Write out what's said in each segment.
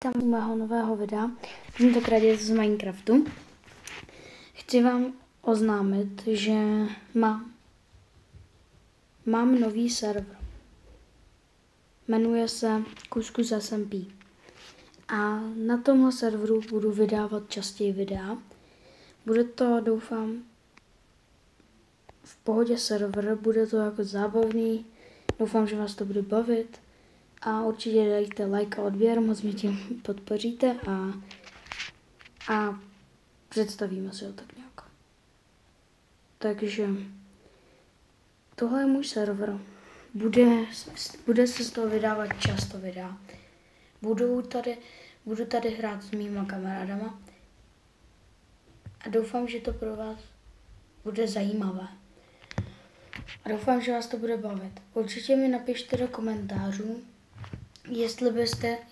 Tam u mého nového videa, tentokrát je z Minecraftu. Chci vám oznámit, že mám nový server. Jmenuje se Kuskus SMP. A na tomhle serveru budu vydávat častěji videa. Bude to, doufám, v pohodě server, bude to jako zábavný. Doufám, že vás to bude bavit. A určitě dejte like a odběr, moc mě tím podpoříte a představíme si ho tak nějak. Takže tohle je můj server. Bude se z toho vydávat často videa. Budu tady hrát s mýma kamarádama a doufám, že to pro vás bude zajímavé. A doufám, že vás to bude bavit. Určitě mi napište do komentářů,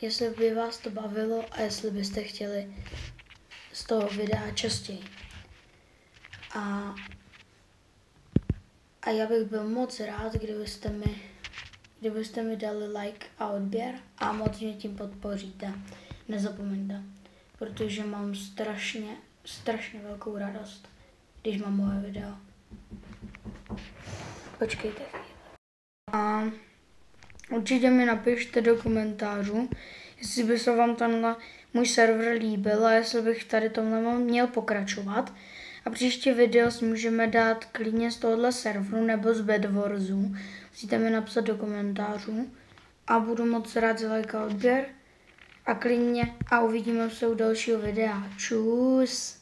jestli by vás to bavilo a jestli byste chtěli z toho videa častěji. A já bych byl moc rád, kdybyste mi dali like a odběr a moc mě tím podpoříte. Nezapomeňte, protože mám strašně velkou radost, když mám moje video. Počkejte chvíli. A určitě mi napište do komentářů, jestli by se vám tenhle můj server líbil a jestli bych tady tomhle měl pokračovat. A příští video si můžeme dát klidně z tohohle serveru nebo z Bedwarsu. Musíte mi napsat do komentářů a budu moc rád za like a odběr. A klidně a uvidíme se u dalšího videa. Čus!